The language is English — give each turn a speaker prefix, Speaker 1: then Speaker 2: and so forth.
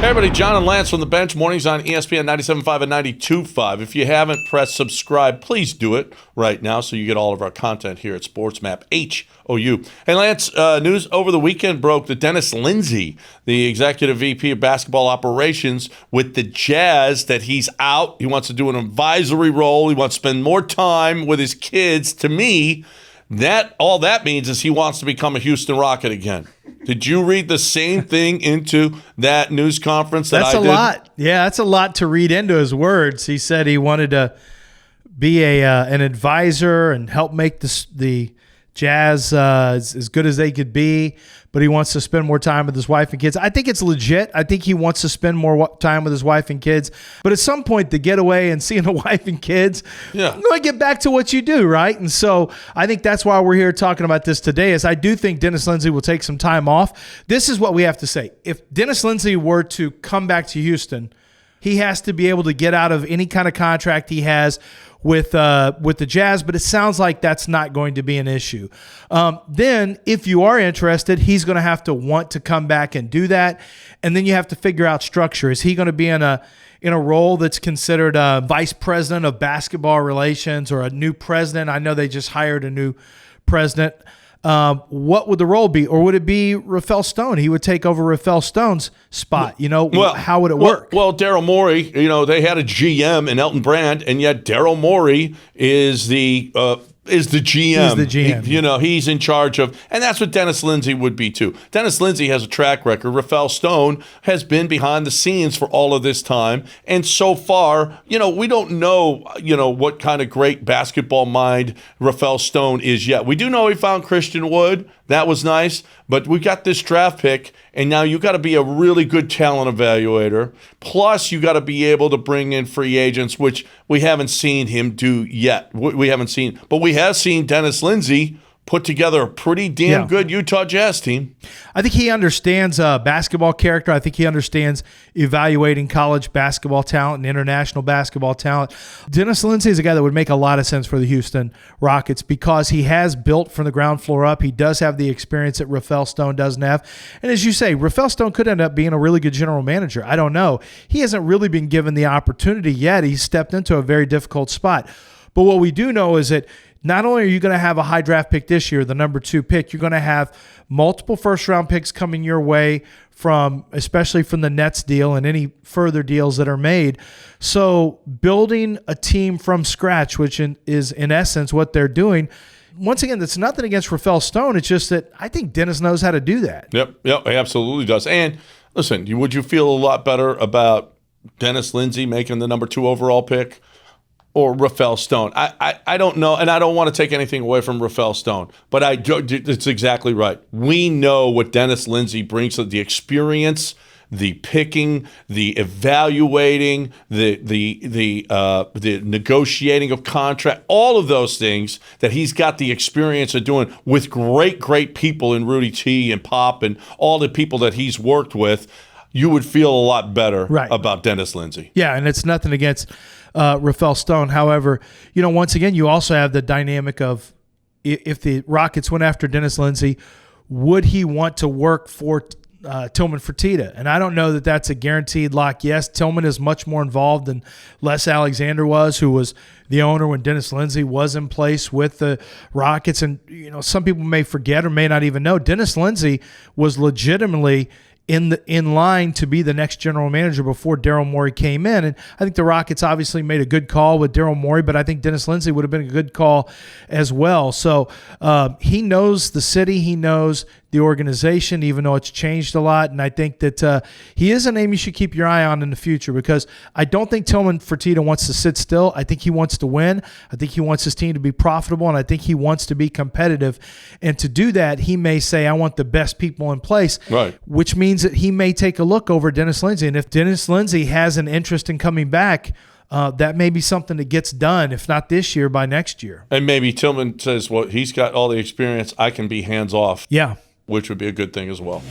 Speaker 1: Hey everybody, John and Lance from the bench. Mornings on ESPN 97.5 and 92.5. If you haven't pressed subscribe, please do it right now so you get all of our content here at SportsMap HOU. Hey Lance, news over the weekend broke that Dennis Lindsey, the executive VP of basketball operations with the Jazz, that he's out. He wants to do an advisory role. He wants to spend more time with his kids. To me, all that means is he wants to become a Houston Rocket again. Did you read the same thing into that news conference that I did?
Speaker 2: That's a lot. Yeah, that's a lot to read into his words. He said he wanted to be an advisor and help make the Jazz as good as they could be, but he wants to spend more time with his wife and kids. I think it's legit. I think he wants to spend more time with his wife and kids. But at some point, the getaway and seeing the wife and kids, get back to what you do, right? And so I think that's why we're here talking about this today, is I do think Dennis Lindsey will take some time off. This is what we have to say. If Dennis Lindsey were to come back to Houston, he has to be able to get out of any kind of contract he has with the Jazz, but it sounds like that's not going to be an issue. Then, if you are interested, he's going to have to want to come back and do that, and then you have to figure out structure. Is he going to be in a role that's considered a vice president of basketball relations or a new president? I know they just hired a new president. What would the role be? Or would it be Rafael Stone? He would take over Rafael Stone's spot. How would it work?
Speaker 1: Well, Daryl Morey, they had a GM in Elton Brand, and yet Daryl Morey is the GM. He's the GM. He's in charge of, and that's what Dennis Lindsey would be too. Dennis Lindsey has a track record. Rafael Stone has been behind the scenes for all of this time, and so far, we don't know, what kind of great basketball mind Rafael Stone is yet. We do know he found Christian Wood. That was nice, but we got this draft pick, and now you got to be a really good talent evaluator. Plus, you got to be able to bring in free agents, which we haven't seen him do yet. We haven't seen, but we have seen Dennis Lindsey put together a pretty damn good Utah Jazz team.
Speaker 2: I think he understands basketball character. I think he understands evaluating college basketball talent and international basketball talent. Dennis Lindsey is a guy that would make a lot of sense for the Houston Rockets because he has built from the ground floor up. He does have the experience that Rafael Stone doesn't have. And as you say, Rafael Stone could end up being a really good general manager. I don't know. He hasn't really been given the opportunity yet. He's stepped into a very difficult spot. But what we do know is that not only are you going to have a high draft pick this year, the number 2 pick, you're going to have multiple first-round picks coming your way especially from the Nets deal and any further deals that are made. So building a team from scratch, which is in essence what they're doing. Once again, that's nothing against Rafael Stone. It's just that I think Dennis knows how to do that.
Speaker 1: Yep, he absolutely does. And listen, would you feel a lot better about Dennis Lindsey making the number 2 overall pick or Rafael Stone? I don't know, and I don't want to take anything away from Rafael Stone, but it's exactly right. We know what Dennis Lindsey brings to the experience, the picking, the evaluating, the negotiating of contract, all of those things that he's got the experience of doing with great people in Rudy T and Pop and all the people that he's worked with. You would feel a lot better about Dennis Lindsey.
Speaker 2: Yeah, and it's nothing against Rafael Stone. However, once again, you also have the dynamic of if the Rockets went after Dennis Lindsey, would he want to work for Tillman Fertitta? And I don't know that that's a guaranteed lock. Yes, Tillman is much more involved than Les Alexander was, who was the owner when Dennis Lindsey was in place with the Rockets. And, some people may forget or may not even know, Dennis Lindsey was legitimately in line to be the next general manager before Daryl Morey came in. And I think the Rockets obviously made a good call with Daryl Morey, but I think Dennis Lindsey would have been a good call as well. So he knows the city. He knows the organization, even though it's changed a lot. And I think that he is a name you should keep your eye on in the future because I don't think Tillman Fertitta wants to sit still. I think he wants to win. I think he wants his team to be profitable, and I think he wants to be competitive. And to do that, he may say, I want the best people in place, which means that he may take a look over Dennis Lindsey. And if Dennis Lindsey has an interest in coming back, that may be something that gets done, if not this year, by next year.
Speaker 1: And maybe Tillman says, well, he's got all the experience. I can be hands off.
Speaker 2: Yeah.
Speaker 1: Which would be a good thing as well.